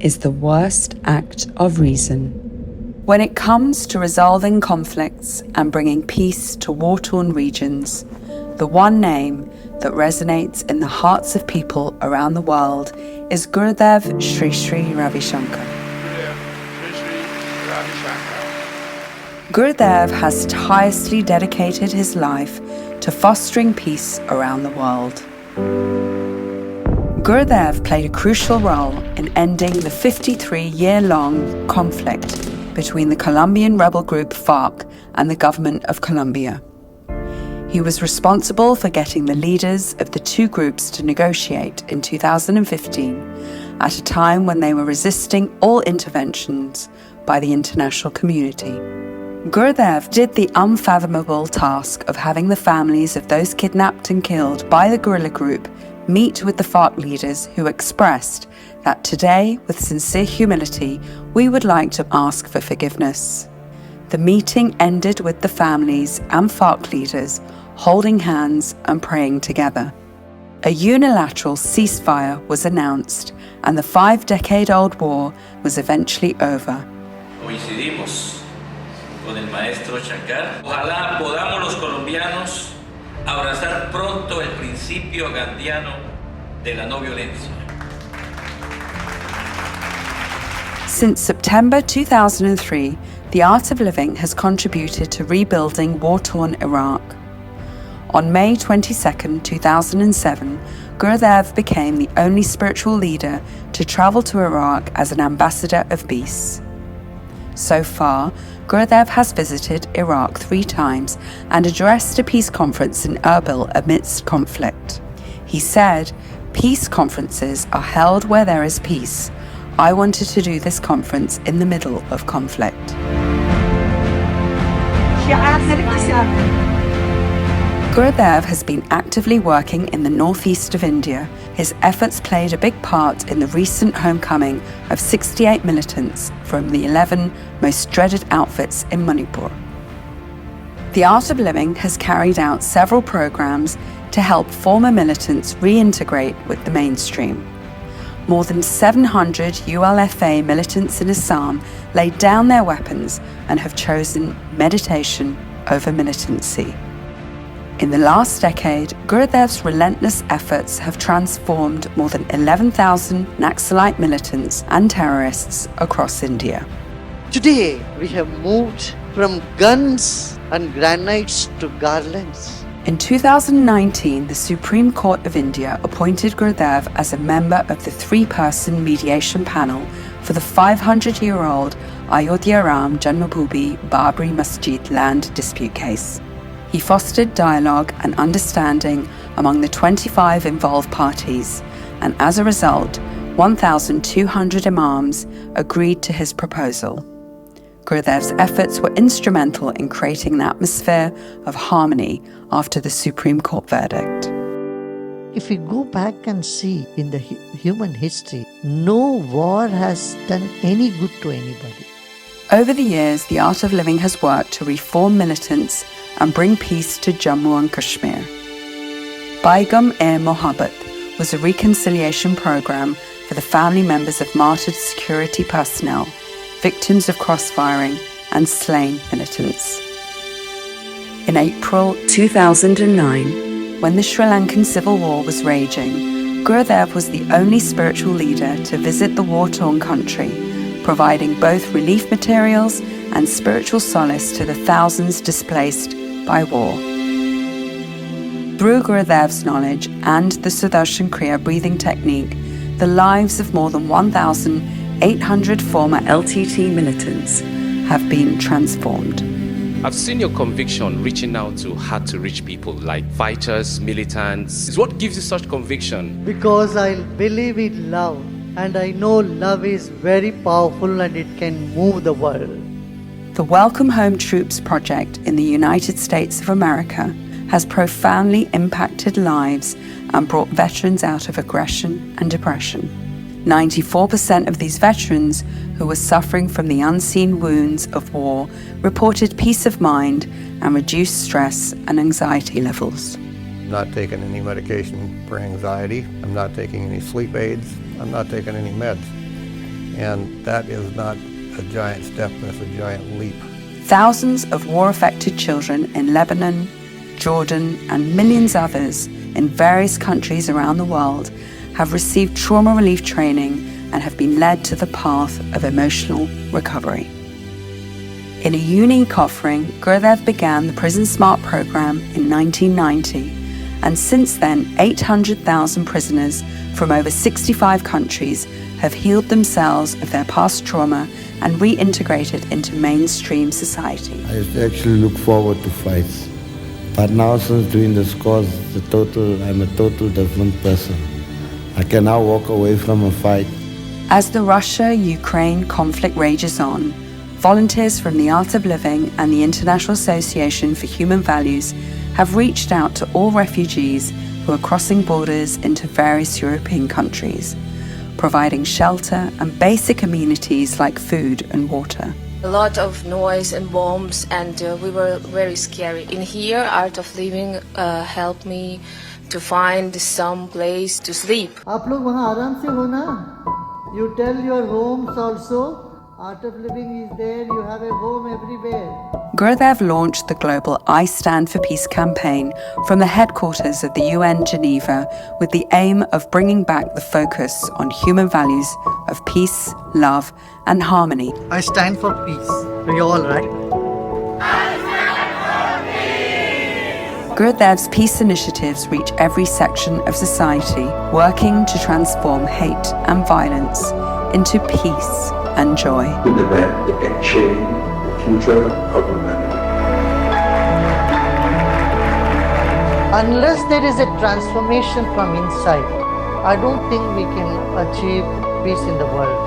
is the worst act of reason. When it comes to resolving conflicts and bringing peace to war-torn regions, the one name that resonates in the hearts of people around the world is Gurudev Sri Sri Ravi Shankar. Gurudev has tirelessly dedicated his life to fostering peace around the world. Gurudev played a crucial role in ending the 53-year-long conflict between the Colombian rebel group FARC and the government of Colombia. He was responsible for getting the leaders of the two groups to negotiate in 2015, at a time when they were resisting all interventions by the international community. Gurudev did the unfathomable task of having the families of those kidnapped and killed by the guerrilla group meet with the FARC leaders, who expressed that today, with sincere humility, we would like to ask for forgiveness. The meeting ended with the families and FARC leaders holding hands and praying together. A unilateral ceasefire was announced, and the 5-decade-old war was eventually over. Coincidimos con el maestro Shankar. Ojalá podamos los colombianos abrazar pronto el principio gandhiano de la no violencia. Since September 2003, the Art of Living has contributed to rebuilding war-torn Iraq. On May 22, 2007, Gurudev became the only spiritual leader to travel to Iraq as an ambassador of peace. So far, Gurudev has visited Iraq 3 times and addressed a peace conference in Erbil amidst conflict. He said, "Peace conferences are held where there is peace. I wanted to do this conference in the middle of conflict." Gurudev has been actively working in the northeast of India. His efforts played a big part in the recent homecoming of 68 militants from the 11 most dreaded outfits in Manipur. The Art of Living has carried out several programs to help former militants reintegrate with the mainstream. More than 700 ULFA militants in Assam laid down their weapons and have chosen meditation over militancy. In the last decade, Gurudev's relentless efforts have transformed more than 11,000 Naxalite militants and terrorists across India. Today, we have moved from guns and grenades to garlands. In 2019, the Supreme Court of India appointed Gurudev as a member of the 3-person mediation panel for the 500-year-old Ayodhya Ram Janmabhoomi Babri Masjid land dispute case. He fostered dialogue and understanding among the 25 involved parties, and as a result, 1,200 imams agreed to his proposal. Gurudev's efforts were instrumental in creating an atmosphere of harmony after the Supreme Court verdict. If we go back and see in the human history, no war has done any good to anybody. Over the years, the Art of Living has worked to reform militants and bring peace to Jammu and Kashmir. Baigam-e-Mohabbat was a reconciliation program for the family members of martyred security personnel, victims of cross-firing and slain militants. In April 2009, when the Sri Lankan civil war was raging, Gurudev was the only spiritual leader to visit the war-torn country, providing both relief materials and spiritual solace to the thousands displaced by war. Through Gurudev's knowledge and the Sudarshan Kriya breathing technique, the lives of more than 1,800 former LTT militants have been transformed. I've seen your conviction reaching out to hard-to-reach people like fighters, militants. What gives you such conviction? Because I believe in love, and I know love is very powerful and it can move the world. The Welcome Home Troops project in the United States of America has profoundly impacted lives and brought veterans out of aggression and depression. 94% of these veterans who were suffering from the unseen wounds of war reported peace of mind and reduced stress and anxiety levels. I'm not taking any medication for anxiety. I'm not taking any sleep aids. I'm not taking any meds. And that is not a giant step, that's a giant leap. Thousands of war-affected children in Lebanon, Jordan, and millions others in various countries around the world have received trauma relief training and have been led to the path of emotional recovery. In a unique offering, Gurudev began the Prison Smart program in 1990, and since then 800,000 prisoners from over 65 countries have healed themselves of their past trauma and reintegrated into mainstream society. I used to actually look forward to fights, but now since doing this course, I'm a total different person. I can now walk away from a fight. As the Russia-Ukraine conflict rages on, volunteers from the Art of Living and the International Association for Human Values have reached out to all refugees who are crossing borders into various European countries, providing shelter and basic amenities like food and water. A lot of noise and bombs, and we were very scary. In here, Art of Living helped me to find some place to sleep. आप लोग वहाँ आराम से हो ना? You tell your homes also. Art of Living is there. You have a home everywhere. Gurudev launched the global I Stand for Peace campaign from the headquarters of the UN Geneva with the aim of bringing back the focus on human values of peace, love, and harmony. I stand for peace. We all right? Gurudev's peace initiatives reach every section of society, working to transform hate and violence into peace and joy. An event that can change the future of humanity. Unless there is a transformation from inside, I don't think we can achieve peace in the world.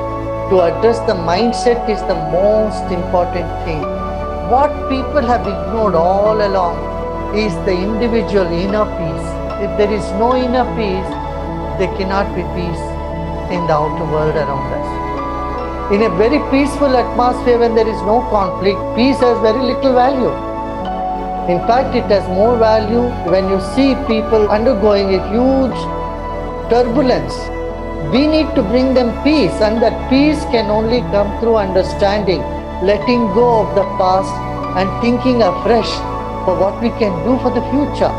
To address the mindset is the most important thing. What people have ignored all along is the individual inner peace. If there is no inner peace, there cannot be peace in the outer world around us. In a very peaceful atmosphere, when there is no conflict, peace has very little value. In fact, it has more value when you see people undergoing a huge turbulence. We need to bring them peace, and that peace can only come through understanding, letting go of the past and thinking afresh for what we can do for the future.